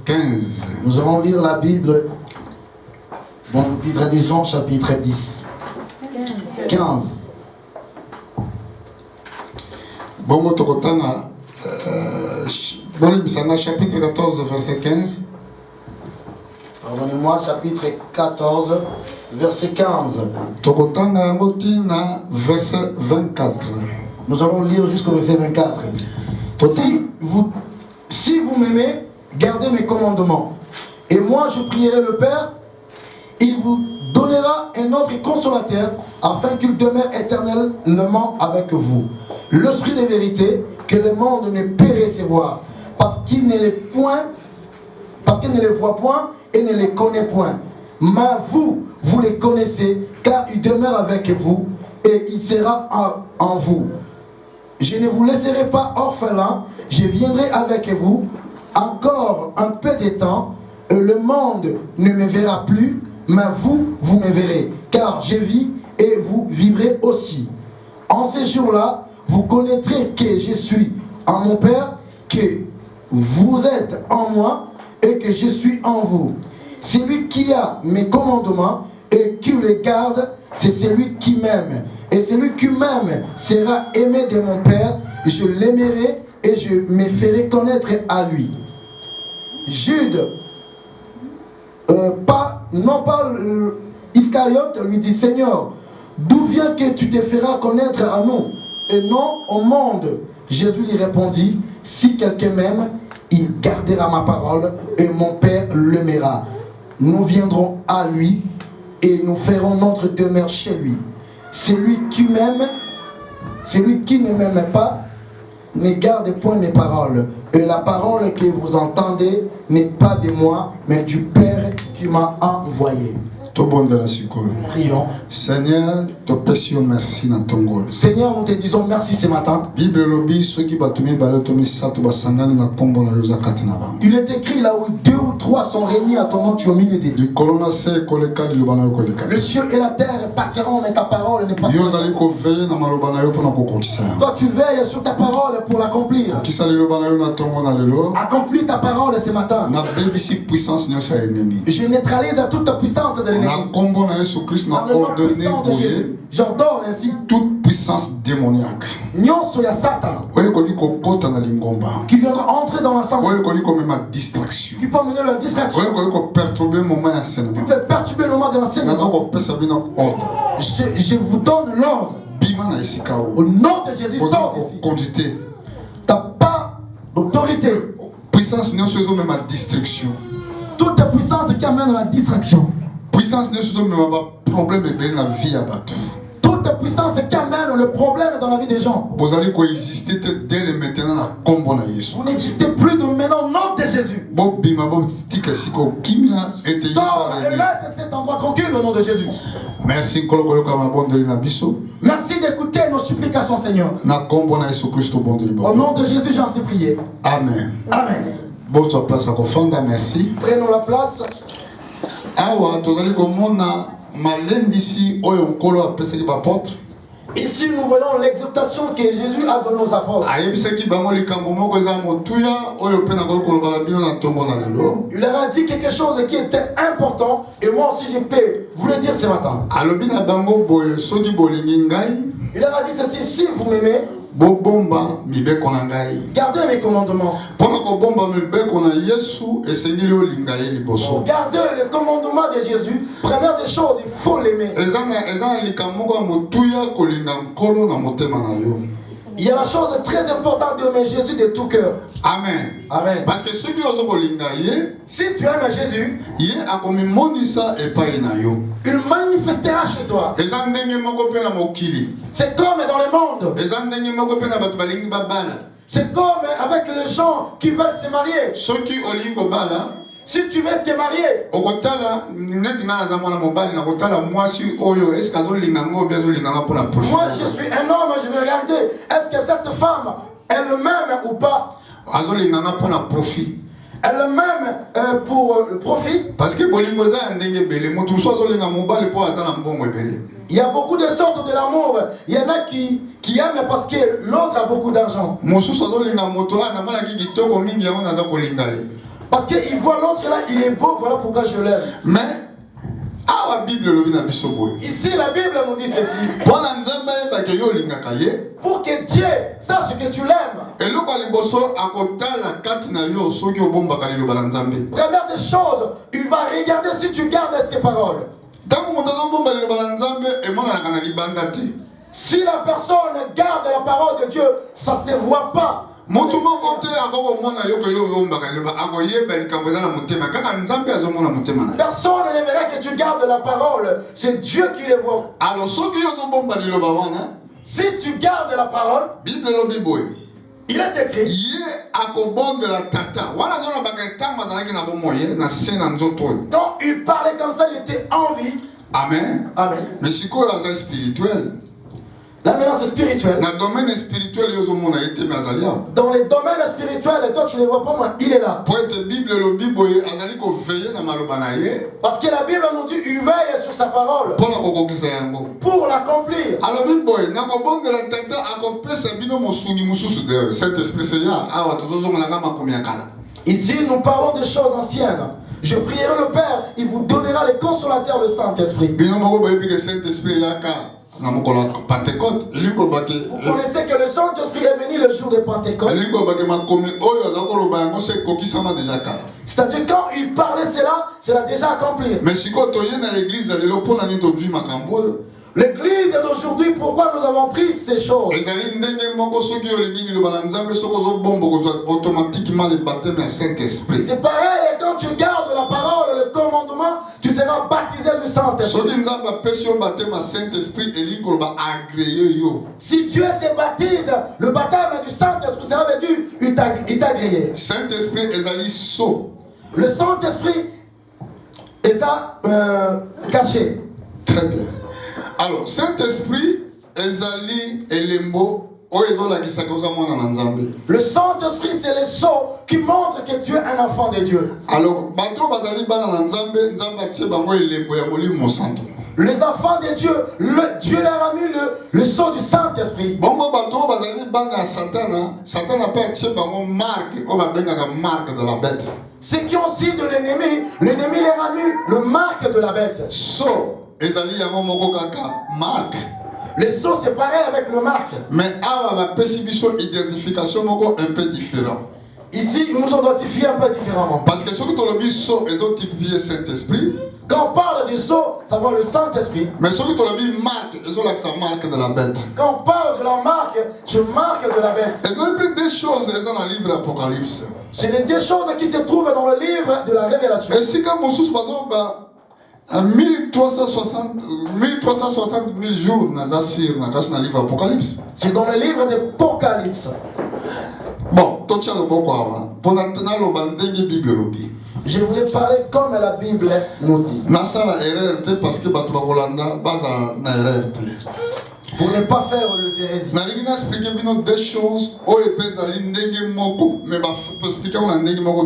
15. Nous allons lire la Bible dans le livre des Jean, chapitre 10. 15. Bon, Tokotana, chapitre 14, verset 15. Pardonnez-moi, chapitre 14, verset 15. Tokotana, Motina, verset 24. Nous allons lire jusqu'au verset 24. Si vous m'aimez, gardez mes commandements. Et moi, je prierai le Père, il vous donnera un autre consolateur, afin qu'il demeure éternellement avec vous. L'esprit de vérité, que le monde ne peut recevoir, parce qu'il ne les voit point et ne les connaît point. Mais vous les connaissez, car il demeure avec vous et il sera en vous. Je ne vous laisserai pas orphelin, je viendrai avec vous encore un peu de temps, et le monde ne me verra plus, mais vous me verrez, car je vis et vous vivrez aussi. En ces jours-là, vous connaîtrez que je suis en mon Père, que vous êtes en moi et que je suis en vous. Celui qui a mes commandements et qui les garde, c'est celui qui m'aime. Et celui qui m'aime sera aimé de mon Père, je l'aimerai et je me ferai connaître à lui. Jude, Iscariote lui dit, Seigneur, d'où vient que tu te feras connaître à nous et non au monde? Jésus lui répondit, si quelqu'un m'aime, il gardera ma parole et mon Père l'aimera. Nous viendrons à lui et nous ferons notre demeure chez lui. Celui qui m'aime, celui qui ne m'aime pas, ne garde point mes paroles. Et la parole que vous entendez n'est pas de moi, mais du Père qui m'a envoyé. Prions. Seigneur, te pèsons merci dans ton rôle. Seigneur, nous te disons merci ce matin. Bible lobby, ceux qui battent mes balles, il est écrit là où 2 ou 3 sont réunis à ton nom, tu es au milieu d'eux. Le ciel et la terre passeront, mais ta parole ne passera pas. Toi, tu veilles sur ta parole pour l'accomplir. Accomplis ta parole ce matin. Je neutralise toute puissance de l'ennemi. J'ordonne ainsi toute puissance démoniaque qui viendra entrer dans l'ensemble, qui peut mener la distraction, qui peut perturber le moment de l'enseignement. Je vous donne l'ordre. Au nom de Jésus, sors d'ici. Tu n'as pas d'autorité. Puissance ne se met ma distraction. Toute puissance qui amène à la distraction. Puissance ne se met ma problème et la vie à battre. Toute puissance qui amène le problème dans la vie des gens. Vous allez coexister dès le maintenant à combo na Jésus. Vous n'existez plus de maintenant au nom de Jésus. Sors et laisse cet endroit tranquille au nom de Jésus. Merci. Merci d'écouter nos supplications, Seigneur. Au nom de Jésus, j'en suis prié. Amen. Amen. Bonne place à Kofanda, merci. Prenons la place. Awa, tozali komona malendisi oyo nkolo apesaki bapôtre. Ici, nous voyons l'exhortation que Jésus a donnée aux apôtres. Il leur a dit quelque chose qui était important et moi aussi je peux vous le dire ce matin. Il leur a dit ceci, si vous m'aimez, gardez mes commandements. Gardez le commandement de Jésus. Première des choses, il faut l'aimer. Il y a la chose très importante d'aimer Jésus de tout cœur. Amen. Amen. Parce que ceux qui osent si tu aimes Jésus, il manifestera chez toi. C'est comme dans le monde. C'est comme avec les gens qui veulent se marier. Si tu veux te marier, moi je suis un homme, je vais regarder, est-ce que cette femme, elle m'aime ou pas? Elle m'aime pour le profit. Parce que il y a beaucoup de sortes de l'amour. Il y en a qui aiment parce que l'autre a beaucoup d'argent. Parce qu'il voit l'autre là, il est beau, voilà pourquoi je l'aime. Mais ici la Bible nous dit ceci. Pour que Dieu sache que tu l'aimes. Première des choses, il va regarder si tu gardes ses paroles. Si la personne garde la parole de Dieu, ça ne se voit pas. Personne ne verra que tu gardes la parole. C'est Dieu qui les voit. Alors, si tu gardes la parole, il est écrit. Quand il parlait comme ça, il était en vie. Amen. Amen. Mais c'est quoi la spirituelle? Là maintenant c'est spirituel. Dans le domaine spirituel, dans les domaines spirituels, toi tu ne les vois pas, moi, il est là. Parce que la Bible nous dit, il veille sur sa parole. Pour l'accomplir. Ici nous parlons des choses anciennes. Je prierai le Père, il vous donnera les consolateurs, le Saint-Esprit. Vous connaissez que le Saint-Esprit est venu le jour de Pentecôte. C'est-à-dire quand il parlait cela, c'est déjà accompli. Mais si quand on est à l'église, l'église d'aujourd'hui, pourquoi nous avons pris ces choses? C'est pareil, quand tu gardes la parole, le commandement, tu seras baptisé du Saint-Esprit. Si Dieu te baptise, le baptême du Saint-Esprit, ça veut dire il t'a agréé. Le Saint-Esprit est caché. Très bien. Alors, Saint-Esprit, Ezali, Elembo, le Saint-Esprit, c'est le sceau qui montre que Dieu est un enfant de Dieu. Alors, les enfants de Dieu, Dieu leur a mis le sceau du Saint-Esprit. Ceux qui ont aussi de l'ennemi, l'ennemi leur a mis le marque de la bête. Les sceaux c'est pareil avec le marque. Mais identification un peu différent. Ici, ils nous ont identifié un peu différemment. Parce que ceux qui ont le sceau, ils ont typifié Saint-Esprit. Quand on parle du sceau, ça va le Saint-Esprit. Mais ceux qui ont le marque, ils ont la marque de la bête. Quand on parle de la marque, je marque de la bête. Ils ont des choses, ils ont dans le livre Apocalypse. C'est les deux choses qui se trouvent dans le livre de la Révélation. Et si comme Moussous, par exemple, à 1360 000 jours dans le livre Apocalypse. C'est dans le livre d'Apocalypse. Bon, toi tu as le bon quoi. Pour maintenant le Bible. Je voulais parler comme la Bible nous dit. Parce que pour ne pas faire le hérésie. Je vais expliquer des choses mais je expliquer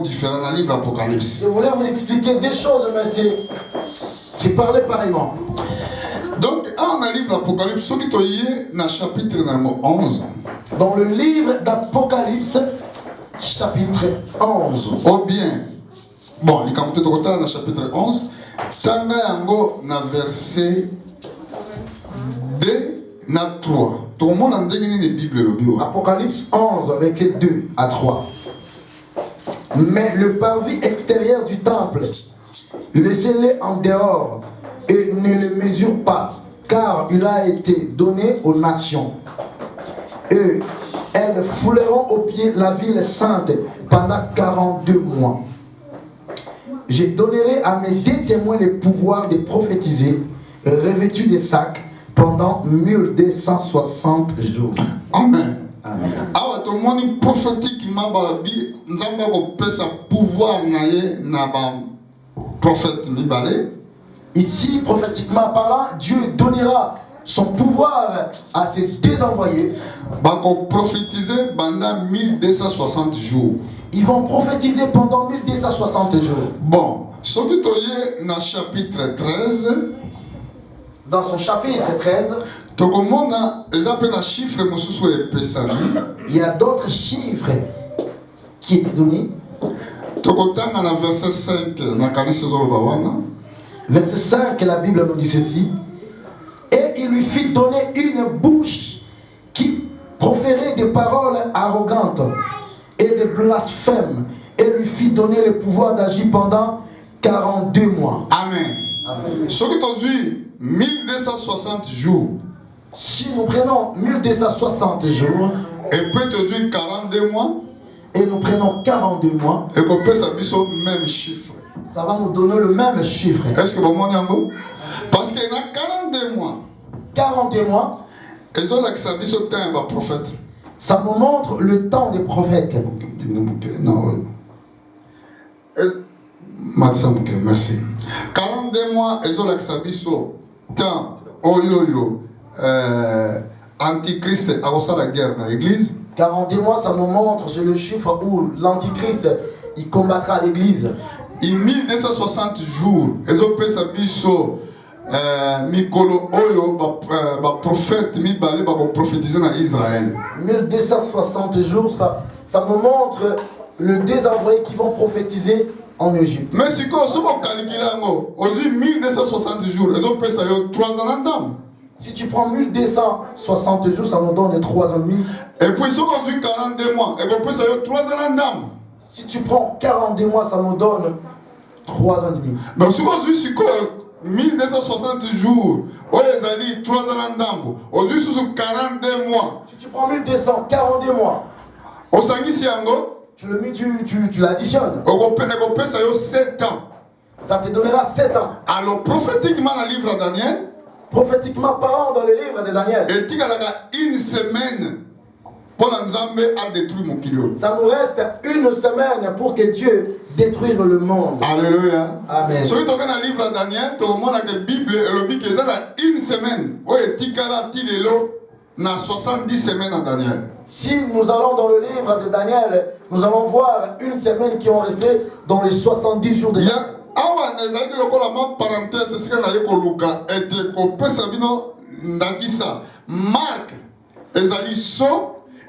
différent dans le livre Apocalypse. Je voulais vous expliquer des choses, mais j'ai parlé pareillement. Donc, dans le livre d'Apocalypse, ce qui est dans le chapitre 11. Dans le livre d'Apocalypse, chapitre 11. Oh bien. Bon, il y a dans le chapitre 11. Tanga yango na verset 2 na 3. Tout le monde a une Bible. Apocalypse 11, avec les 2 à 3. Mais le parvis extérieur du temple, laissez-les en dehors et ne le mesure pas, car il a été donné aux nations. Et elles fouleront aux pieds la ville sainte pendant 42 mois. Je donnerai à mes 2 témoins le pouvoir de prophétiser, revêtus de sacs, pendant 1260 jours. Amen. Amen. Alors, tout le monde prophétiquement, nous avons pouvoir na prophète. Ici, prophétiquement parlant, Dieu donnera son pouvoir à ses 2 envoyés. Prophétiser pendant 1260 jours. Ils vont prophétiser pendant 1260 jours. Bon, ce qui est dans le chapitre 13. Dans son chapitre 13, il y a d'autres chiffres qui étaient donnés. Verset 5, Verset 5, la Bible nous dit ceci. Et il lui fit donner une bouche qui proférait des paroles arrogantes et des blasphèmes, et lui fit donner le pouvoir d'agir pendant 42 mois. Amen. Amen. Ce que tu as dit, 1260 jours. Si nous prenons 1260 jours, et peut te dire 42 mois, et nous prenons 42 mois, et qu'on peut s'habiller le même chiffre. Ça va nous donner le même chiffre. Est-ce que vous m'en dites? Parce qu'il y a 42 mois. 42 mois. Ils ont s'habillé sur le temps des prophètes. Ça nous montre le temps des prophètes. Non. Merci. 42 mois, ils ont s'habillé sur le temps. Antichrist a reçu la guerre dans l'église. 42 mois, ça nous montre sur le chiffre où l'Antichrist il combattra l'église. En 1260 jours, ils ont fait s'habiller sur Mikolo Oyo, prophète, Mibale, prophétiser dans Israël. 1260 jours, ça nous montre le désavoué qui vont prophétiser en Égypte. Mais si on calcule, aujourd'hui 1260 jours, ils ont fait ça 3 ans d'âme. Si tu prends 1260 jours, ça nous donne 3 ans et demi. Et puis si on dit 42 mois, ils ont fait ça 3 ans d'âme. Si tu prends 42 mois, ça nous donne 3 ans et demi. Donc si on dit 1260 jours, on les a dit 3 ans d'âme. Aujourd'hui, sur 42 mois. Si tu prends 1242 mois, au Sangi-Siango, tu le mets, tu l'additionnes. On peut ça 7 ans. Ça te donnera 7 ans. Alors prophétiquement dans le livre de Daniel, prophétiquement parlant dans le livre de Daniel, et il y a une semaine pour Nzambe à détruire mon kilo. Ça nous reste une semaine pour que Dieu détruise le monde. Alléluia. Amen. Si tu regardes dans le livre de Daniel, tu vois que la Bible dit qu'il y a une semaine. Oui, il y a 70 semaines à Daniel. Si nous allons dans le livre de Daniel, nous allons voir une semaine qui ont resté dans les 70 jours de Daniel. Awa nezali lokola ma parenthèse c'est ce qu'on a eu koluka était ko pesa bino ndakisa Marc ezali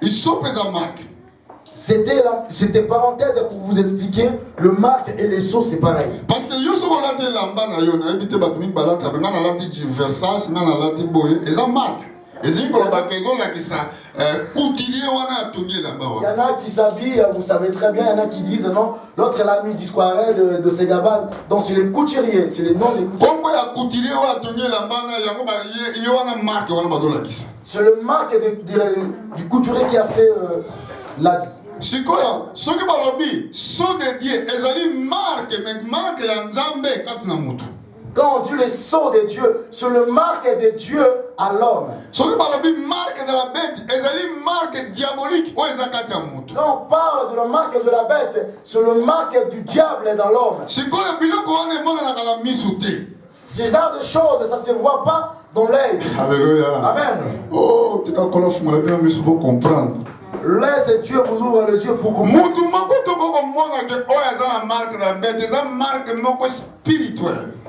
ils sont pesa Marc. C'était parenthèse pour vous expliquer le Marc et les sceaux c'est pareil. Parce que yo soko lati lamba na yo na ebité batumi balata ngana lati Versace ngana lati boye eza Marc. Il y en a qui s'habillent, vous savez très bien, il y en a qui disent non, l'autre elle a mis du square de ses gabanes, donc c'est les couturiers, c'est les noms des couturiers. C'est le marque du couturier qui a fait l'habit. C'est quoi? Ce qui m'a dit, sont des dieux, ils marque, mais marque Nzambe katnamutu. Quand on dit les sceaux de Dieu, c'est le marque de Dieu à l'homme. Ce qui m'a dit, marque de la bête, ils marque diabolique, ou ils katnamutu. Quand on parle de la marque de la bête, c'est le marque du diable dans l'homme. C'est quoi le bilan qu'on a demandé à la misouté? Ce genre de choses, ça ne se voit pas dans l'œil. Alléluia. Amen. Oh, tu as comprendre. Laisse Dieu vous ouvre les yeux pour comprendre.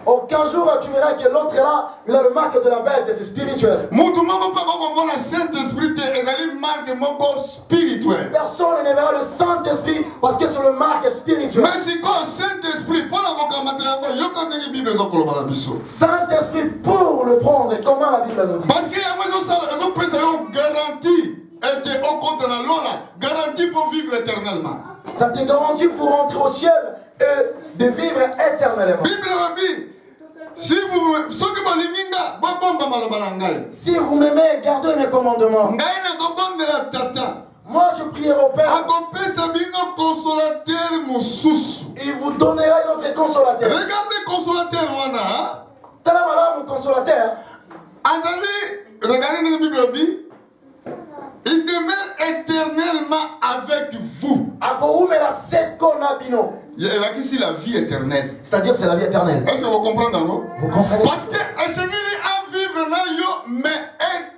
Aucun jour tu verras que l'autre là, il a le marque de la bête, c'est spirituel. Personne ne verra le Saint-Esprit parce que c'est le marque spirituel. Mais c'est quoi Saint-Esprit? Saint-Esprit pour le prendre, comment la Bible nous dit? Parce qu'il y a une garantie. Et tu es au compte de la Lola, garantie pour vivre éternellement. Ça te garantit pour entrer au ciel et de vivre éternellement. Bible dit, si vous m'aimez, gardez mes commandements. Moi je prierai au Père. Il vous donnera un autre consolateur. Regardez le consolateur. T'as la malade, mon consolateur. Regardez la Bible dit. Il demeure éternellement avec vous. Il y a ici la vie éternelle. C'est-à-dire c'est la vie éternelle. Est-ce que vous comprenez non? Vous comprenez? Parce que le Seigneur a vivre mais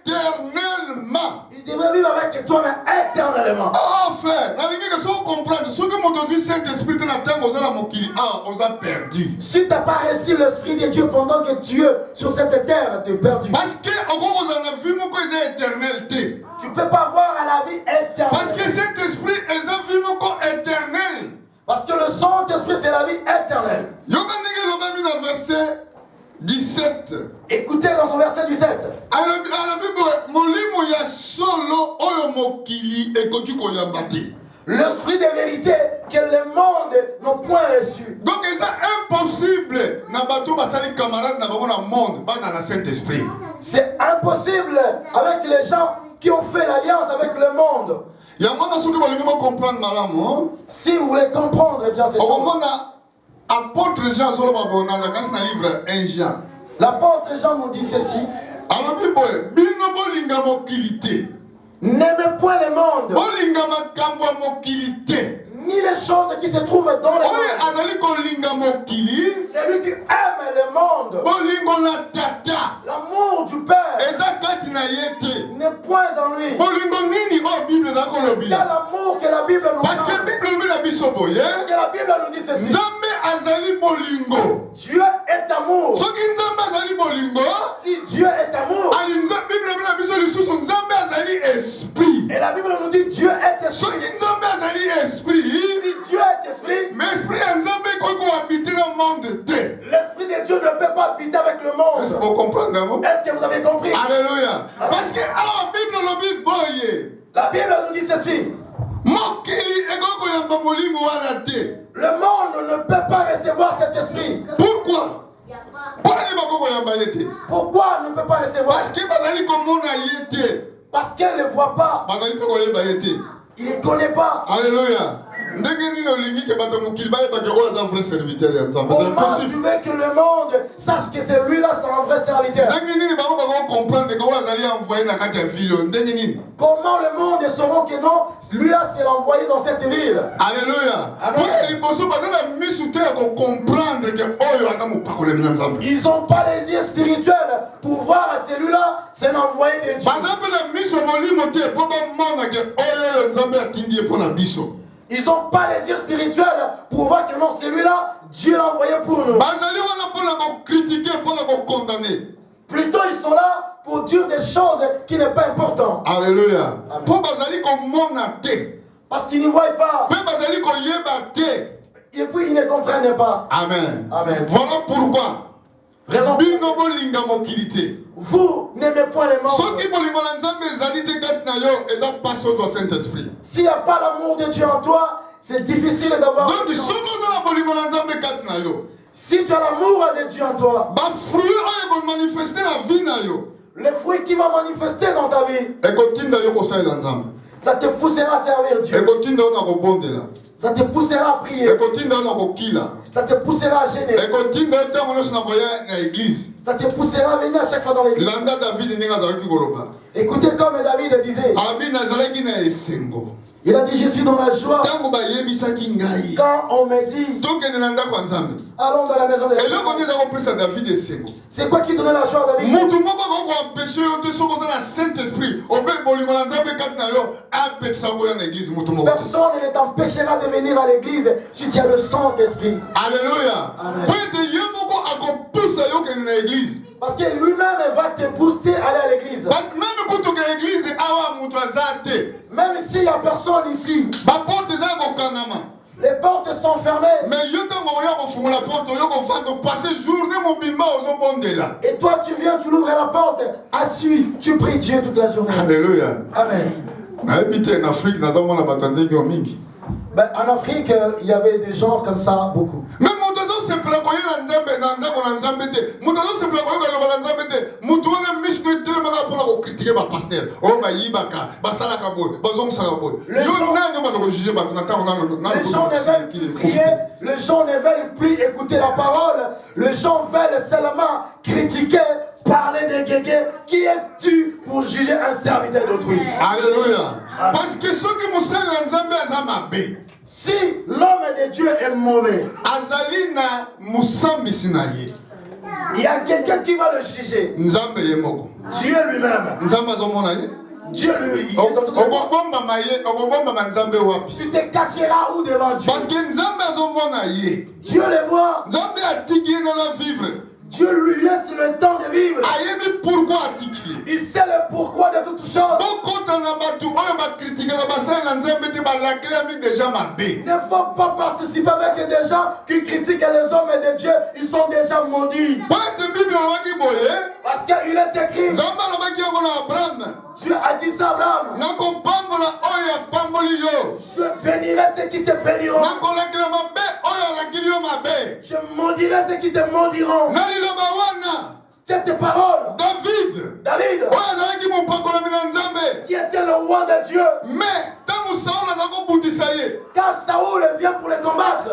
éternellement. Il devrait vivre avec toi mais éternellement. Oh frère, la vérité que si vous comprenez, ce que mon Dieu Saint-Esprit dans la terre, on a perdu. Si tu n'as pas reçu l'Esprit de Dieu pendant que Dieu sur cette terre, tu es perdu. Parce que vous avez vu mon côté éternel. Tu ne peux pas voir à la vie éternelle. Parce que cet esprit est un vie éternel. Parce que le Saint-Esprit, c'est la vie éternelle. Verset 17. Écoutez dans son verset 17. L'esprit de vérité que le monde n'a point reçu. Donc c'est impossible c'est impossible avec les gens qui ont fait l'alliance avec le monde. Si vous voulez comprendre, eh bien c'est ça. Apôtre Jean dans le livre 1 Jean. L'apôtre Jean nous dit ceci. N'aimez point le monde, ni les choses qui se trouvent dans le monde. Celui qui aime le monde, l'amour du Père n'est point en lui. Quel amour que la Bible nous parle. Parce que la Bible nous dit ceci. Dieu est amour. Si Dieu est amour, et la Bible nous dit Dieu est esprit. Si Dieu est esprit, l'esprit de Dieu ne peut pas habiter avec le monde. Est-ce que vous comprenez? Est-ce que vous avez compris? Alléluia. Parce que la Bible nous dit ceci. Le monde ne peut pas recevoir cet esprit. Pourquoi? Pourquoi ne peut pas recevoir? Parce qu'elle ne voit pas. Il ne connaît pas. Alléluia. Comment tu veux que le monde sache que c'est lui-là son vrai serviteur? Comment le monde saura que non, lui-là c'est l'envoyé dans cette ville? Alléluia. Ils n'ont pas les yeux spirituels pour voir celui-là c'est l'envoyé de Dieu. Ils n'ont pas les yeux spirituels pour voir que non, celui-là, Dieu l'a envoyé pour nous. Plutôt, ils sont là pour dire des choses qui n'est pas importantes. Alléluia. Parce qu'ils ne voient pas. Et puis, ils ne comprennent pas. Amen. Amen. Voilà pourquoi. Raison. Vous n'aimez point les morts. S'il n'y a pas l'amour de Dieu en toi, c'est difficile d'avoir. Si tu as l'amour de Dieu en toi, le fruit qui va manifester dans ta vie, ça te poussera à servir Dieu. Ça te poussera à prier. Ça te poussera à gêner. Ça te poussera à venir à chaque fois dans l'église. Écoutez comme David disait. Il a dit je suis dans la joie. Quand on me dit allons dans la maison de Dieu. C'est quoi qui donnait la joie à David? Personne ne t'empêchera de venir à l'église si tu as le Saint-Esprit. Alléluia. Parce que lui-même va te booster à aller à l'église. Même s'il n'y a personne ici, les portes sont fermées. Et toi tu viens, tu l'ouvres la porte, assis, tu pries Dieu toute la journée. Alléluia. Amen. Ben, en Afrique, il y avait des gens comme ça, beaucoup. Les gens ne veulent plus écouter la parole. Les gens veulent seulement critiquer, parler des guégués. Qui es-tu pour juger un serviteur d'autrui? Alléluia. Parce que ceux qui m'ont servi si l'homme de Dieu est mauvais, il y a quelqu'un qui va le juger. Dieu lui-même. Dieu lui, il est dans tout le tu te cacheras où devant Dieu? Parce que Dieu le voit. Dieu lui laisse le temps de vivre. Il sait le pourquoi de toutes choses. Il ne faut pas participer avec des gens qui critiquent les hommes et de Dieu. Ils sont déjà maudits. Parce qu'il est écrit. Dieu a dit ça à Abraham. Je bénirai ceux qui te béniront. Je maudirai ceux qui te maudiront. Cette parole. David. Qui était le roi de Dieu. Mais quand Saoul vient pour les combattre.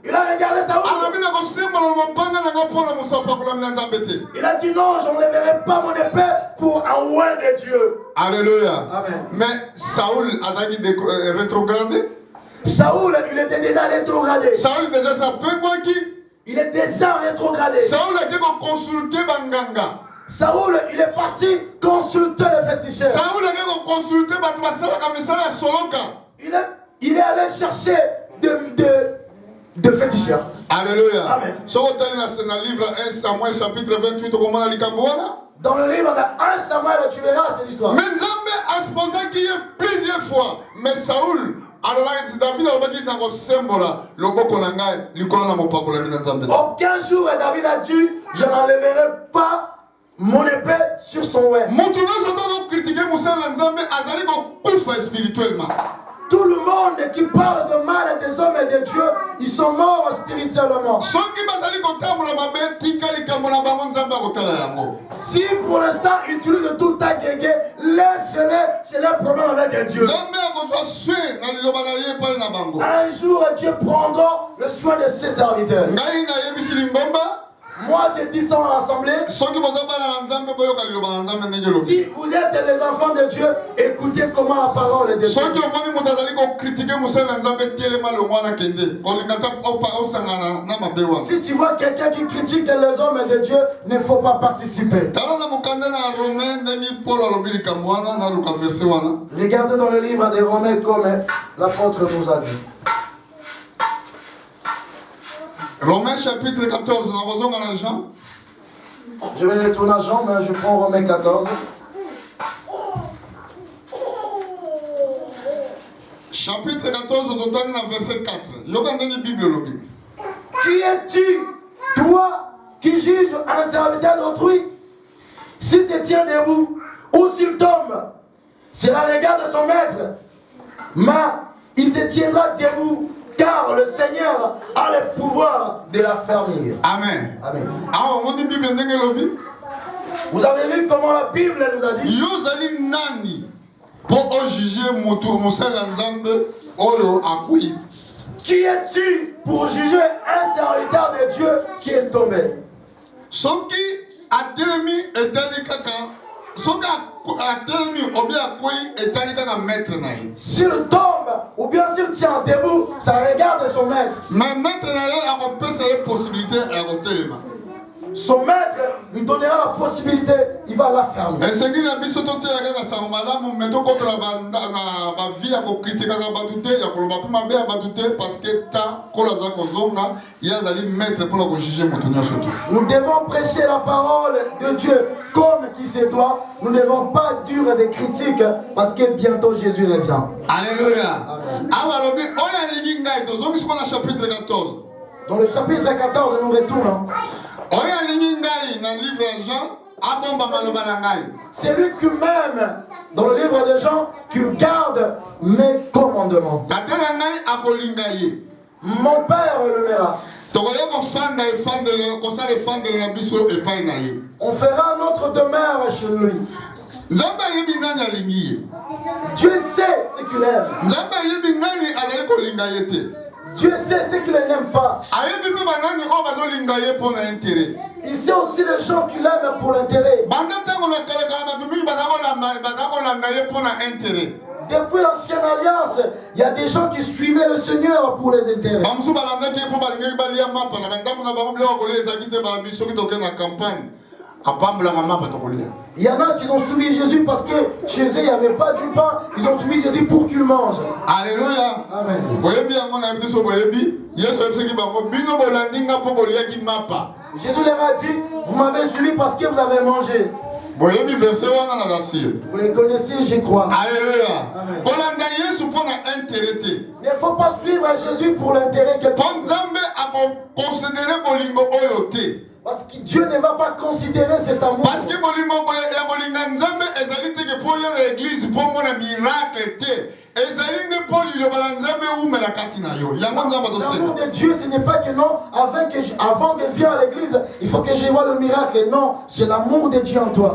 Il a regardé Saoul. Il a dit non, je n'enlèverai pas mon épée pour un roi de Dieu. Alléluia. Amen. Mais Saoul a rétrogradé. Saoul, il était déjà rétrogradé. Saoul déjà s'appelle quoi qui? Il est déjà rétrogradé. Saoul a été consulté Banganga. Saoul, il est parti consulter le féticheur. Saoul a été consulté Solonka. Il est allé chercher de féticheurs. Alléluia. Amen. Dans le livre 1 Samuel chapitre 28, comment dans le livre de 1 Samuel, tu verras cette histoire. Mais Nzambe a posé qui plusieurs fois. Mais Saoul, alors David a dit dans le symbole, le boko nangai, l'icône n'a pas pour la vie d'Nzambe. Aucun jour, David a dit, je n'enlèverai pas mon épée sur son ouet. Maintenant, je dois critiquer Moussa Nzambe, Azali ko kufa spirituellement. Tout le monde qui parle de mal des hommes et de Dieu, ils sont morts spirituellement. Si pour l'instant ils utilisent tout à guégué, laisse-les, c'est leur problème avec Dieu. Un jour Dieu prendra le soin de ses serviteurs. Moi j'ai dit ça en assemblée. Si vous êtes les enfants de Dieu, écoutez comment la parole est de Dieu. Si tu vois quelqu'un qui critique les hommes de Dieu, il ne faut pas participer. Regardez dans le livre des Romains comme l'apôtre nous a dit. Romains chapitre 14, nous avons un Jean. Je vais retourner à Jean, mais je prends Romains 14. Chapitre 14, nous avons verset 4. Qui es-tu, toi, qui juges un serviteur d'autrui? S'il se tient debout ou s'il tombe, c'est la regard de son maître. Mais il se tiendra debout. Car le Seigneur a le pouvoir de la fermer. Amen. Amen. Vous avez vu comment la Bible nous a dit? Qui es-tu pour juger un serviteur de Dieu qui est tombé? S'il tombe ou bien s'il tient debout, ça regarde son maître. Son maître lui donnera la possibilité, il va la fermer. Nous devons prêcher la parole de Dieu comme qui se doit. Nous ne devons pas dire des critiques parce que bientôt Jésus revient. Alléluia. Dans le chapitre 14, nous retournons. C'est lui qui m'aime dans le livre de Jean qui garde mes commandements. Mon Père le verra. On fera notre demeure chez lui. Dieu sait ce qu'il aime. Dieu sait ce qu'il n'aime pas. Il sait aussi les gens qu'il aime pour l'intérêt. Depuis l'ancienne alliance, il y a des gens qui suivaient le Seigneur pour les intérêts. Il y en a qui ont suivi Jésus parce que chez eux il n'y avait pas du pain. Ils ont suivi Jésus pour qu'ils mangent. Alléluia. Amen. Jésus leur a dit, vous m'avez suivi parce que vous avez mangé. Vous les connaissez, je crois. Alléluia. Il ne faut pas suivre Jésus pour l'intérêt quelqu'un. Parce que Dieu ne va pas considérer cet amour. Parce que l'amour de Dieu, ce n'est pas que non, avant de venir à l'église, il faut que je vois le miracle. Non, c'est l'amour de Dieu en toi.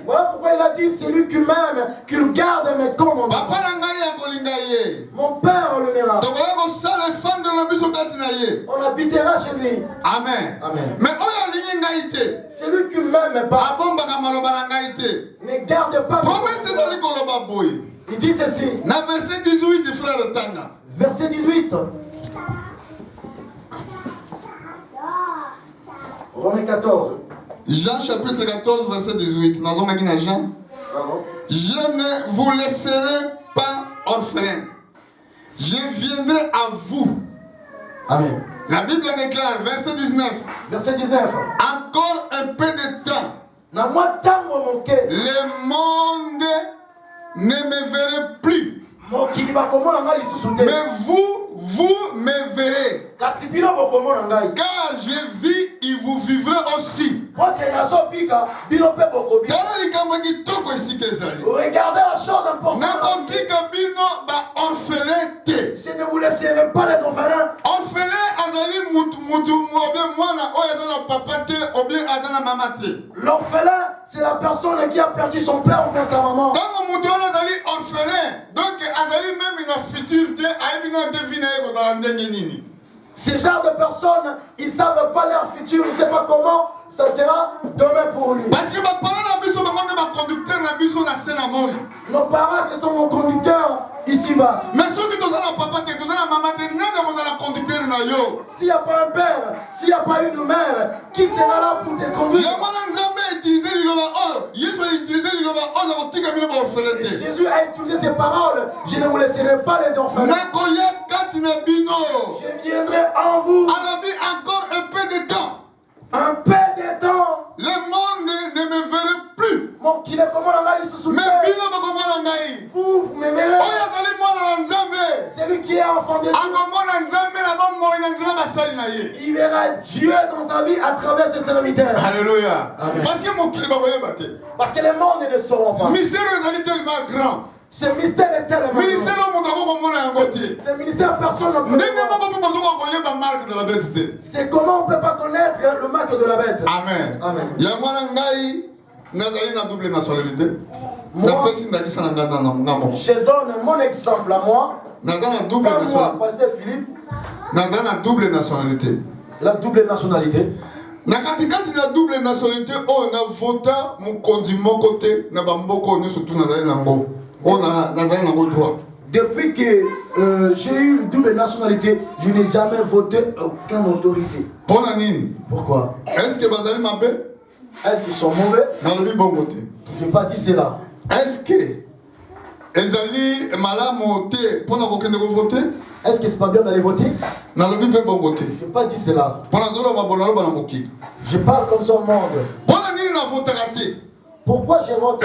Voilà pourquoi il a dit, c'est lui qui m'aime, qu'il garde mes commandements. Mon Père l'aimera. On habitera chez lui. Amen. Amen. Mais c'est lui qui m'aime pas. Ne garde pas. Il dit ceci. Verset 18, frère Tanga. Verset 18. Romains 14. Jean chapitre 14, verset 18. Jean. Je ne vous laisserai pas orphelin. Je viendrai à vous. Amen. La Bible déclare, verset 19. Verset 19. Encore un peu de temps. Le monde ne me verrait plus. Mais vous me verrez. Car je vis, et vous vivrez aussi. Regardez la chose importante. Je ne vous laisserai pas les orphelins. L'orphelin, c'est la personne qui a perdu son père ou bien sa maman. Ces genres de personnes, ils ne savent pas leur futur, ils ne savent pas comment ça sera demain pour lui. Parce que nos parents, ce sont nos conducteurs ici-bas. Mais s'il n'y a pas un père, s'il n'y a pas une mère, qui sera là pour te conduire? Jésus a utilisé ces paroles. Je ne vous laisserai pas les orphelins. Je viendrai en vous. Encore un peu de temps. Un peu de temps. Le monde ne me verrait plus. Mais vous me verrez. C'est lui qui est enfant de Dieu. Il verra Dieu dans sa vie à travers ses serviteurs. Alléluia. Amen. Parce que les mondes ne le sauront pas. Le mystère est tellement grand. Ce mystère est tellement grand. Ce mystère, personne ne peut voir. C'est comment on ne peut pas connaître le marque de la bête. Amen. Amen. Moi, je donne mon exemple à moi. Pas moi, pasteur Philippe. Double nationalité. La double nationalité. Na katikati na double nationalité on a voté mon kondi mon côté na bamboko ne surtout nazali nango on a nazali nango droit. Depuis que j'ai eu une double nationalité, je n'ai jamais voté aucune autorité. Pourquoi? Est-ce que bazali mabe? Est-ce qu'ils sont mauvais? Dans le bon côté. Je n'ai pas dit cela. Est-ce que ezali malamote pour n'avoir voter? Est-ce que c'est pas bien d'aller voter? Dans le bon côté. Je n'ai pas dit cela. Pour la zone je parle comme ça au monde. Pourquoi je vote?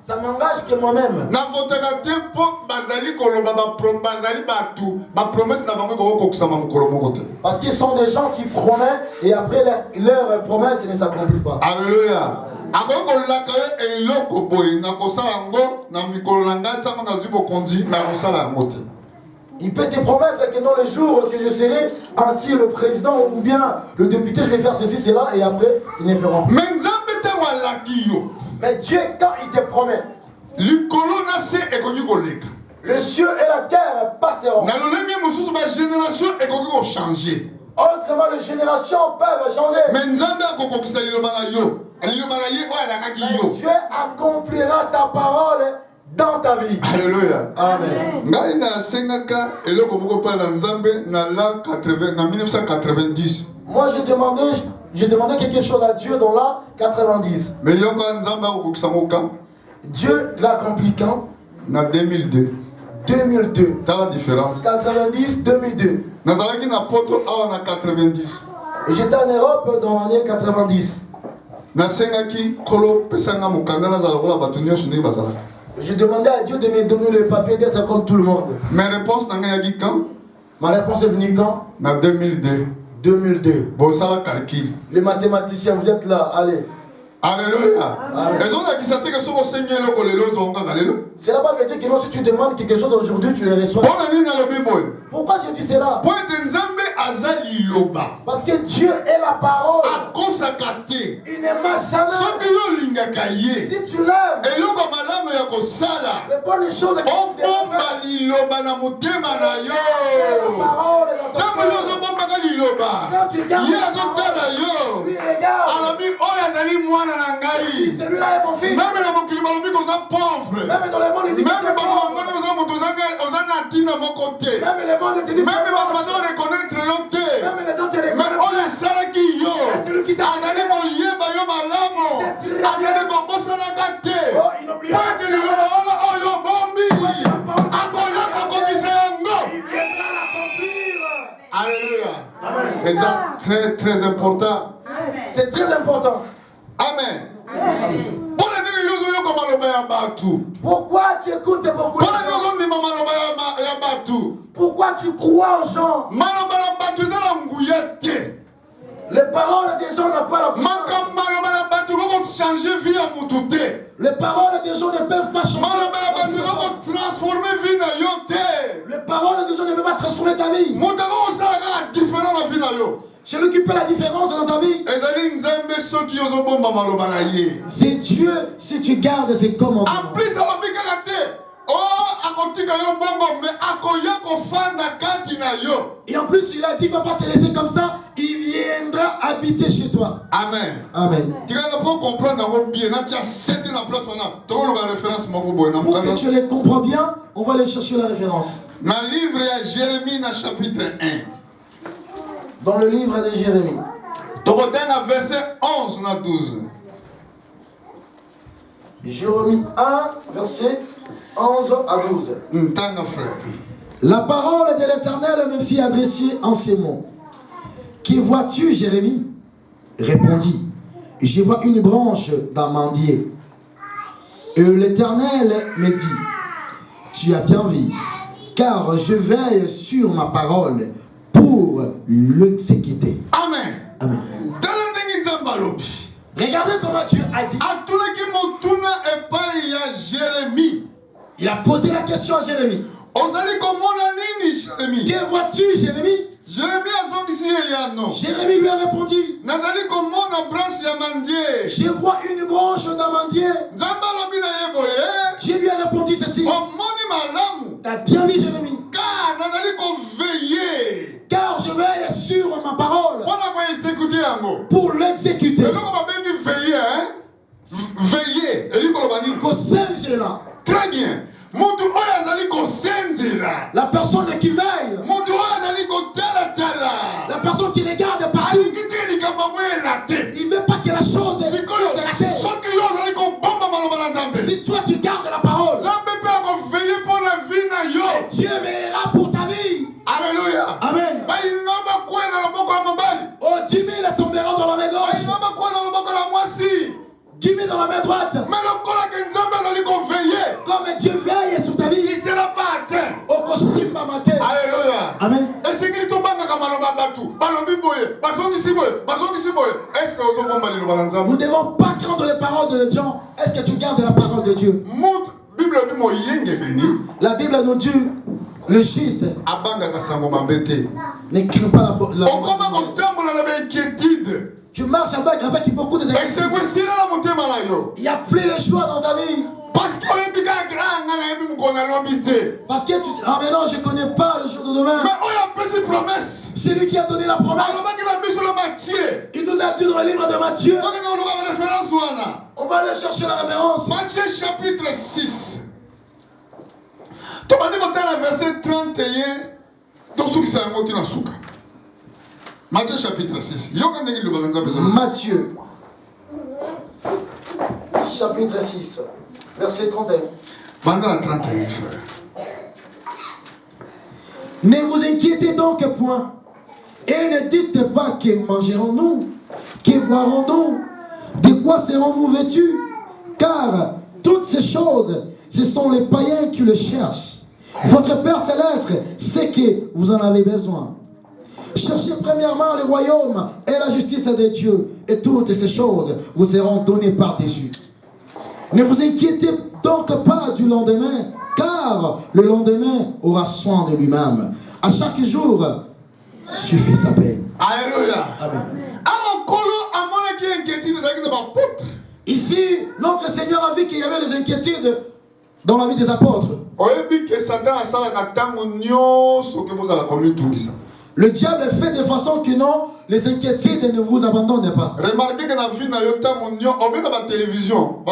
Ça m'engage que moi-même. Parce qu'ils sont des gens qui promettent et après leur promesse ne s'accomplissent pas. Alléluia. Il peut te promettre que dans le jour que je serai ainsi le président ou bien le député, je vais faire ceci, cela, et après, ils ne feront plus. Mais Dieu, quand il te promet, le ciel et la terre passeront. Autrement, les générations peuvent changer. Mais Dieu accomplira sa parole dans ta vie. Alléluia. Amen. En 1990, Moi, j'ai demandé quelque chose à Dieu dans la 90. Mais Dieu l'a accompli quand? En 2002. 2002. T'as la différence. 90, 2002. Et j'étais en Europe dans l'année 90. Je demandais à Dieu de me donner le papier d'être comme tout le monde. Mes réponses quand? Ma réponse est venue quand? En 2002. 2002. Bon, ça va calcul. Les mathématiciens, vous êtes là, allez. Alléluia. Cela veut dire que non, si tu demandes quelque chose aujourd'hui, tu les reçois. Pourquoi je dis cela? Parce que Dieu est la parole. Il ne m'a jamais. Si tu l'aimes, les bonnes choses que tu la parole est dans ton cœur. Quand tu gardes lui regarde. Celui-là est mon fils. Même dans le monde, il dit que tu es pauvre. Même le monde te dit que tu es pauvre. Même les gens te reconnaissent. C'est celui qui t'a donné. Oh, il n'oublie pas. Il viendra l'accomplir. Alléluia. C'est très très important. C'est très important. Amen. Pourquoi tu écoutes beaucoup de gens? Pourquoi tu crois aux gens? Les paroles des gens n'ont pas la puissance. Les paroles des gens ne peuvent pas changer. Les paroles des gens ne peuvent pas transformer ta vie. Celui qui fait la différence dans ta vie, c'est Dieu si tu gardes ses commandements. Et en plus, il a dit qu'il ne va pas te laisser comme ça, il viendra habiter chez toi. Amen. Amen. Pour que tu les comprends bien, on va aller chercher la référence. Dans le livre de Jérémie, chapitre 1. Dans le livre de Jérémie. Verset 11 à 12. Jérémie 1, verset 11 à 12. La parole de l'Éternel me fit adresser en ces mots. Que vois-tu, Jérémie? Répondit. Je vois une branche d'amandier. Et l'Éternel me dit. Tu as bien vu, car je veille sur ma parole pour l'exécuter. Amen. Amen. Regardez comment Dieu a dit. Il a posé la question à Jérémie. Que vois-tu, Jérémie? Jérémie lui a répondu. Je vois une branche d'amandier. Dieu lui a répondu ceci. T'as bien vu, Jérémie? Car je veille sur ma parole pour l'exécuter. Veiller. Là. Très bien. La personne qui veille. La personne qui regarde partout. Il ne veut pas que la chose soit ratée. Si toi tu gardes la parole, et Dieu veillera pour ta vie. Alléluia. Amen. Oh, 10 000 tomberont dans la main gauche. 10 000 dans la main droite. Comme Dieu veille sur ta vie, il ne sera pas atteint. Alléluia. Amen. Nous ne devons pas prendre les paroles de gens. Est-ce que tu gardes la parole de Dieu? La Bible nous dit le juste ne craint pas la tu marches avec beaucoup de inquiétudes. Il n'y a plus le choix dans ta vie. Parce que tu... Ah mais non, je ne connais pas le jour de demain. C'est lui qui a donné la promesse. Il nous a dit dans le livre de Matthieu. On va aller chercher la référence. Matthieu chapitre 6. Tu vas dire verset 31. Matthieu chapitre 6. Matthieu chapitre 6, verset 31. Ne vous inquiétez donc point, et ne dites pas que mangerons-nous, que boirons-nous, de quoi serons-nous vêtus, car toutes ces choses, ce sont les païens qui le cherchent. Votre Père Céleste sait que vous en avez besoin. Cherchez premièrement le royaume et la justice de Dieu, et toutes ces choses vous seront données par-dessus. Ne vous inquiétez donc pas du lendemain, car le lendemain aura soin de lui-même. À chaque jour suffit sa peine. Alléluia. Amen. Ici, notre Seigneur a vu qu'il y avait les inquiétudes dans la vie des apôtres. Le diable fait de façon que non, les inquiétudes ne vous abandonnent pas. Remarquez que dans la vie, on vient dans la télévision.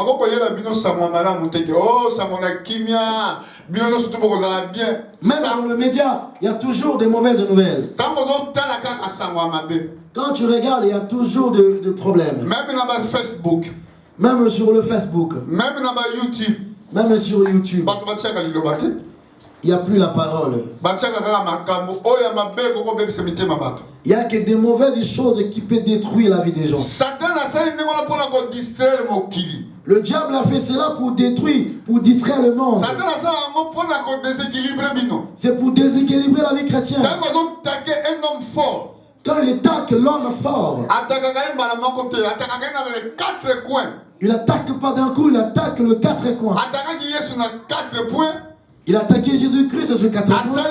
Même dans le média, il y a toujours des mauvaises nouvelles. Quand tu regardes, il y a toujours de problèmes. Même dans Facebook. Même sur le Facebook. Même dans YouTube. Même sur YouTube. Il n'y a plus la parole. Il n'y a que des mauvaises choses qui peuvent détruire la vie des gens. Le diable a fait cela pour détruire, pour distraire le monde. C'est pour déséquilibrer la vie chrétienne. Quand il attaque l'homme fort, il n'attaque pas d'un coup, il attaque le 4 coins. Il a attaqué Jésus-Christ sur 4 points.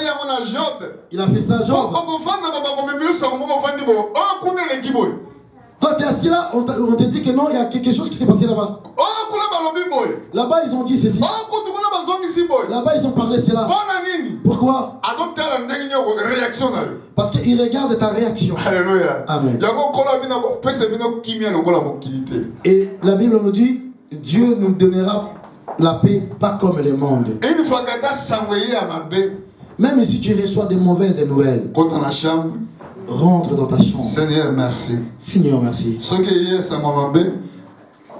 Il a fait ça Job. Quand tu es assis là, on te dit que non, il y a quelque chose qui s'est passé là-bas. Là-bas, ils ont dit ceci. Là-bas, ils ont parlé cela. Pourquoi? Parce qu'ils regardent ta réaction. Alléluia. Amen. Et la Bible nous dit, Dieu nous donnera la paix, pas comme le monde. Même si tu reçois des mauvaises nouvelles, rentre dans ta chambre. Seigneur, merci. Seigneur, merci.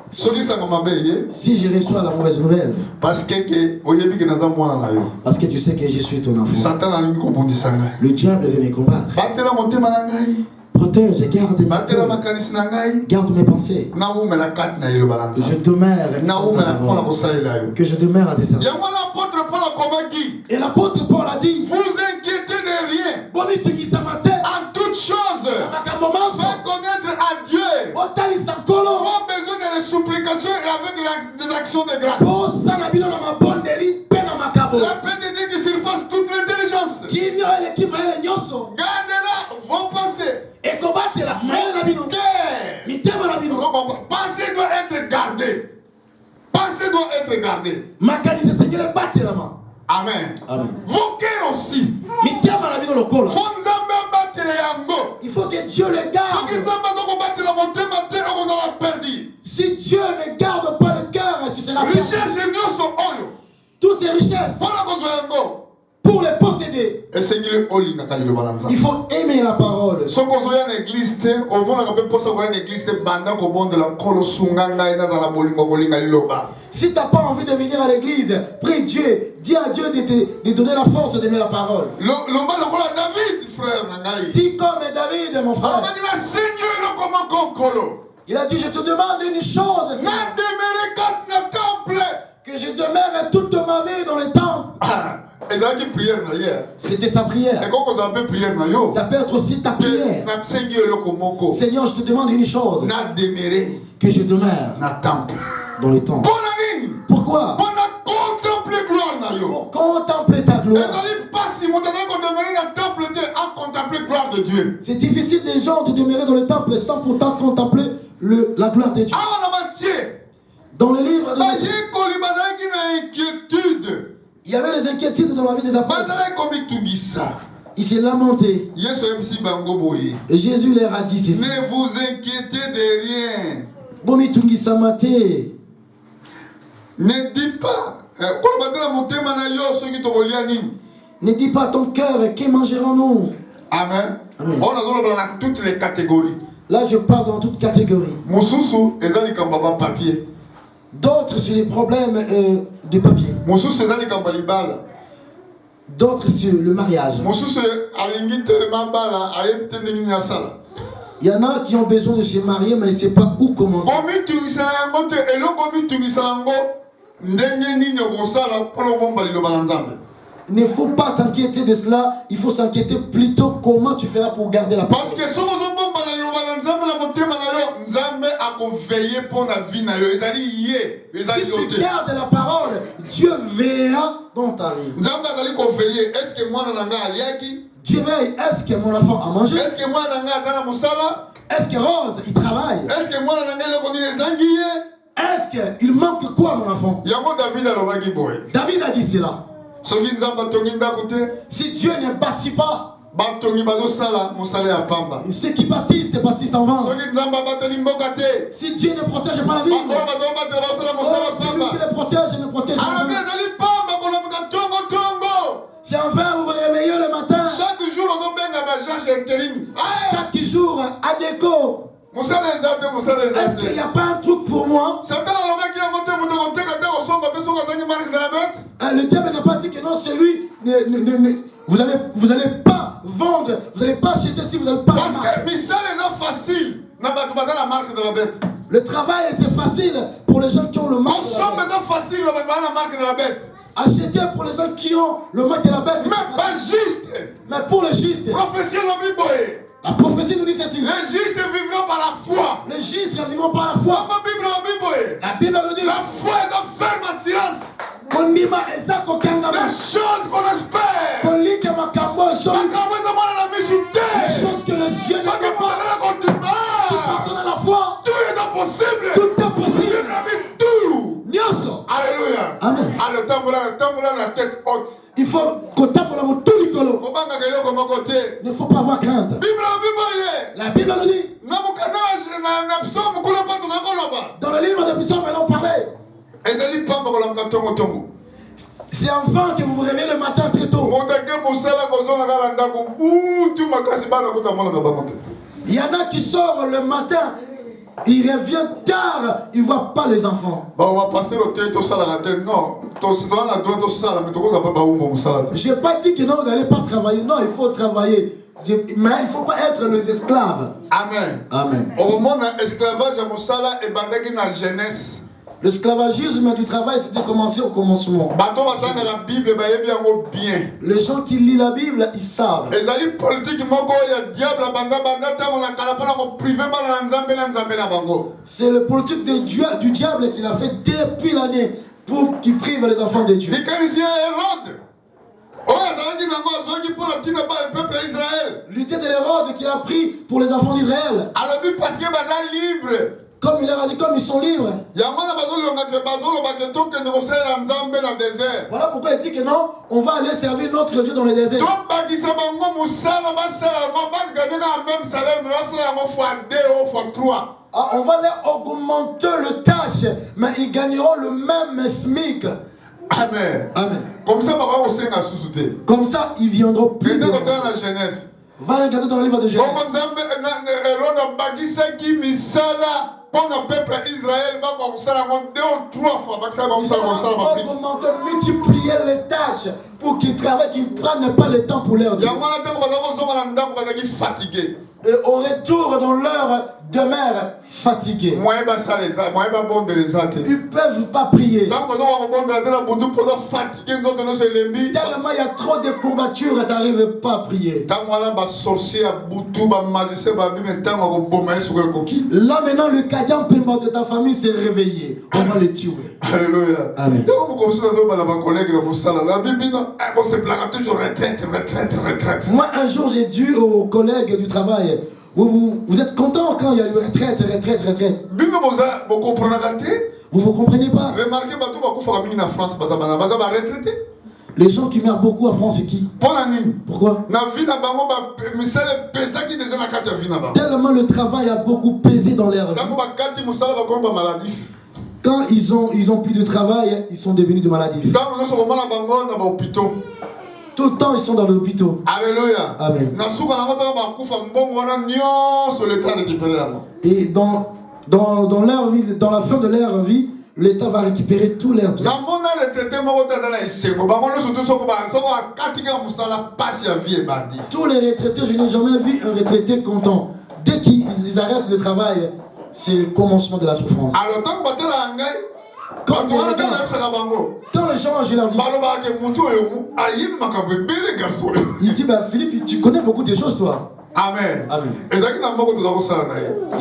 Si je reçois la mauvaise nouvelle, parce que tu sais que je suis ton enfant, le diable veut me combattre. Protège, garde mes cœurs, garde mes pensées. Je demeure que je demeure à tes services. Et l'apôtre Paul a dit, vous inquiétez de rien. En toutes choses, faites connaître à Dieu vos besoins de les supplications et avec des actions de grâce. La paix de Dieu qui surpasse toute l'intelligence gardera vos pensées. Pensée doit être gardée. Pensée doit être gardée. Amen. Amen. Vos cœurs aussi. Il faut que Dieu le garde. Si Dieu ne garde pas le cœur, tu seras perdu. Toutes ces richesses, pour les posséder, il faut aimer la parole. Si tu n'as pas envie de venir à l'église, prie Dieu. Dis à Dieu de donner la force d'aimer la parole. Dis comme David, mon frère. Il a dit, je te demande une chose, que je demeure toute ma vie dans le temple. C'était sa prière. Ça peut être aussi ta prière. Seigneur, je te demande une chose, que je demeure dans le temple. Pourquoi? Pour contempler ta gloire. C'est difficile des gens de demeurer dans le temple sans pourtant contempler la gloire de Dieu. Dans le livre de Matthieu, il y avait les inquiétudes dans la vie des apôtres. Il s'est lamenté. Et Jésus leur a dit ceci. Ne vous inquiétez de rien. Ne dis pas. Ne dis pas à ton cœur, que mangerons-nous? Amen. Amen. On a dans toutes les catégories. Là, je parle dans toute catégorie. Moussousou, ezali kambaba papier. D'autres sur les problèmes de papier. Moussousou, ezali kambali bala. D'autres sur le mariage. Moussousou, alingi telema bala, ayebite ndenge ni asala. Il y en a qui ont besoin de se marier, mais ils ne savent pas où commencer. Komi tungisala yango te, elo komi tungisala yango, ndenge nini okosala pona bomba liloba na Nzambe. Il ne faut pas t'inquiéter de cela, il faut s'inquiéter plutôt comment tu feras pour garder la parole. Parce que si on bomba na liloba na Nzambe na motema na yo, Nzambe akoveiller pour la vie na yo. Ezali yé, ezali yote. Si tu gardes la parole, Dieu verra dans ta vie. Nzambe azali koveiller. Est-ce que moi na nga aliaki? Dieu veille, est-ce que mon enfant a mangé? Est-ce que moi na nga azana musala? Est-ce que Rose, il travaille? Est-ce que moi na nga le koni les anguillé? Est-ce qu'il manque quoi, mon enfant? Yango David alobaki boye. David a dit cela. Soki Nzambe tongi ndako te, Si Dieu ne bâtit pas, batongi bazosala musala ya pamba. ceux qui bâtissent, se bâtissent en vain. Soki Nzambe abateli mboka te, Si Dieu ne protège pas la ville, bango bazobatela basala musala oh, celui qui pamba. les protège ne protège pas. Alobi ezali pamba kolomuka tongo tongo. Si enfin vous vous réveillez le matin, Chaque jour ozobenga ba charge intérim. chaque jour, à déco, Musala ezate, musala est-ce qu'il n'y ezate. a pas un truc pour moi? Satan alobaki yango te mutu akoteka te kosomba te soki azangi marque de la bête. Le diable n'a pas dit que non, c'est lui. Vous n'allez pas vendre, vous n'allez pas acheter si vous n'avez pas la Parce marque. que misala eza facile. Na bato baza la marque de la bête. Le travail, c'est facile pour les gens qui ont le marque de la Kosomba bête. eza facile na bato baza la marque de la bête. Acheter pour les gens qui ont le marque de la bête. c'est Mais pas facile. juste. Mais pour les justes, Prophétie lobi boye. la prophétie nous dit ceci. Les justes vivront par la foi. Les justes vivront par la foi. Comme Bible lobi boye. La Bible nous dit La foi est une ferme assurance. konima eza kokangama. Des choses qu'on espère. Kolika makambo sholi. Makambo eza mwana na misu Les te. choses que les yeux ne Soki voient pas. mozala kondima. Si personne a la foi, Tout est possible. tout est possible. Dieu a mis tout. Nyonso. Alléluia. Amen. Alors, tambola la tête haute. Il faut kotambola motu likolo. Kobanga keloko moko te. Il ne faut pas avoir crainte. Bible lobi boye. La Bible nous dit, Na psaume kula pa tozakoloba. dans le livre de Psaumes, elle en parlait. Ezali pamba kolamuka tongo tongo. C'est enfin que vous vous réveillez le matin très tôt. Mondake mosala kozonga kala ndako butu makasi bana kota mona na bango te. Il y en a qui sortent le matin, ils reviennent tard, ils ne voient pas les enfants. Ba wa pasteur ote to sala la tête non. To sala na droit to sala mais to koza pa ba umbo mosala. Je n'ai pas dit que non, vous n'allez pas travailler. Non, il faut travailler. Mais il ne faut pas être les esclaves. Amen. Amen. Au moment de l'esclavage à mosala et bandaki na jeunesse. L'esclavagisme du travail, c'était commencé au commencement. Bato batanga la Bible ba yebi yango bien. Les gens qui lisent la Bible, ils savent. Ezali politique moko ya diable banda tango na kala pona ko privé bana na nzambe na bango. C'est le politique du diable qu'il a fait depuis l'année pour qu'il prive les enfants de Dieu. Likanisi Hérode. Oh, ezalaki nango azongi pona tina ba peuple ya Israël. L'unité de l'Hérode qu'il a pris pour les enfants d'Israël. Alobi parce que baza libre. Comme il leur a dit, comme ils sont libres. Yamana bazolonga te bazoloba te tokende kosala na nzambe na désert. Voilà pourquoi il dit que non, on va aller servir notre Dieu dans le désert. Tobakisa bango mosala basala yango bagane na même salaire mais bafala yango fois 2 ou fois 3. Ah, on va leur augmenter le tâche, mais ils gagneront le même SMIC. Amen. Amen. Comme ça bako kosenga susu te. Comme ça, ils viendront plus. Kende kotala na jeunesse. Va regarder dans le livre de Genèse. Bongo nzambe Hérode bakisaki misala pour le peuple Israël va kosala yango 2 ou 3 fois bakisala bango kosala ba prière. Augmenter, multiplier les tâches pour qu'ils travaillent, qu'ils ne prennent pas le temps pour leur Dieu. Yamana tango bazako zonga na ndako bazaki fatigué. Et au retour dans leur demeure fatigués. Moyen basala eza, moyen babonde eza te. Ils ne peuvent pas prier. Tango bazoko kobonda te na butu poza fatigué nzoto nyonso elembi. Tellement il y a trop de courbatures et tu n'arrives pas à prier. Tango wana basorcier ya butu bamagicien babime ntango akoboma ye soki ekoki. Là maintenant, le cadien paiement de ta famille s'est réveillé. On va le tuer. Alléluia. Amen. Tango mokomosu nazobala bacollègue ya mosala na bibino boseplaka toujours retraite. Moi, un jour, j'ai dit aux collègues du travail, vous êtes contents quand il y a eu retraite. Bino boza bokomprenaka te. Vous comprenez pas? Remarquez bato bakufaka mingi na France baza baretraité. Les gens qui meurent beaucoup en France, c'est qui? Mpona nini? Pourquoi? Na vie na bango misala epezaki deja na kati ya vie na bango. Tellement le travail a beaucoup pesé dans leur vie. Tango bakati mosala bakomi bamaladif. Quand ils ont plus de travail, ils sont devenus de maladifs. Tango nyonso komona bango na bahôpitaux. Tout le temps, ils sont dans l'hôpital. Alléluia. Amen. Et dans leur vie, dans la fin de leur vie, l'État va récupérer tous leurs biens. Tous les retraités, je n'ai jamais vu un retraité content. Dès qu'ils arrêtent le travail, c'est le commencement de la souffrance. Quand les gens, je leur dis, il dit, bah, Philippe, tu connais beaucoup de choses, toi. Amen. Amen. Il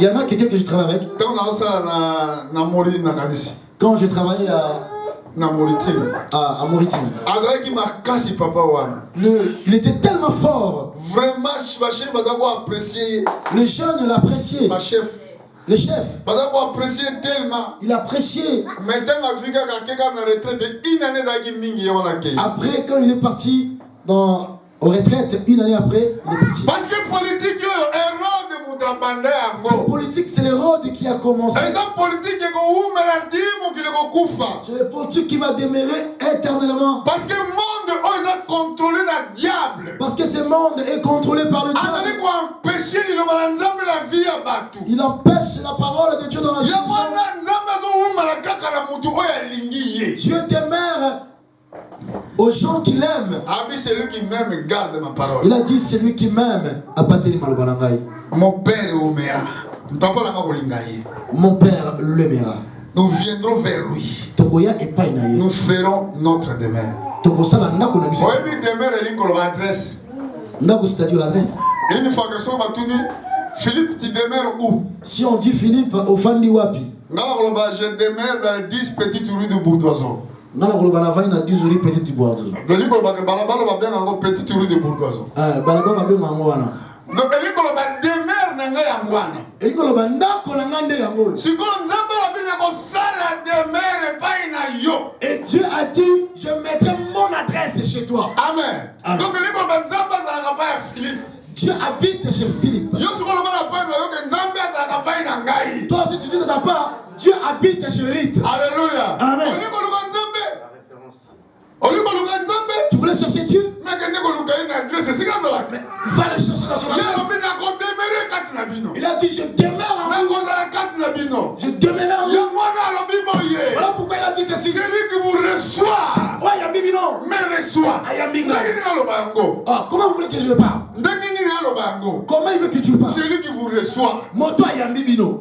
y en a quelqu'un que je travaille avec. Quand je travaillais à Maritime, il était tellement fort. Vraiment, les jeunes l'appréciaient. Le chef, il appréciait. Après, quand il est parti aux retraites, une année après, il est parti. Parce que politique, cette politique, c'est l'Hérode qui a commencé. C'est le politique qui va demeurer éternellement. Parce que le monde est contrôlé par le diable. Parce que ce monde est contrôlé par le diable. Il empêche la parole de Dieu dans la vie. Dieu demeure aux gens qui l'aiment. Celui qui m'aime garde ma parole. Il a dit celui qui m'aime a battu le. Mon père l'aimera. Mon père l'aimera. Nous viendrons vers lui. Nous ferons notre demeure. Oui, demeure est l'adresse. L'adresse. Une fois que ça va tourner, Philippe, tu demeures où? Si on dit Philippe, au Fandi Wapi. Je demeure dans les 10 petites rues de Bourdoiseau. Je demeure dans 10 rues petites du Bourdoiseau. Petite rue de Bourdoiseau. Donc, et Dieu a dit, je mettrai mon adresse chez toi. Amen. Amen. Donc, Dieu habite chez Philippe. Toi aussi tu dis de ta part, Dieu habite chez Rite. Alléluia. Amen. Tu voulais chercher Dieu? Mais va le chercher dans son adresse. Il a dit, je demeure en vous. Je demeure en vous. Voilà pourquoi il a dit ceci. Celui qui vous reçoit, me reçoit. Ah, comment vous voulez que je le parle? Comment il veut que tu le parles? Celui qui vous reçoit.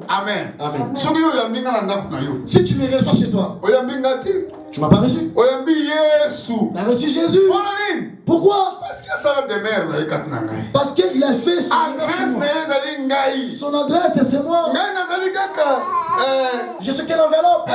Amen. Amen. Si tu me reçois chez toi, tu m'as pas reçu. Tu as reçu Jésus. Pourquoi? Parce qu'il a fait son adresse. Son adresse, c'est moi. Je suis quelle enveloppe?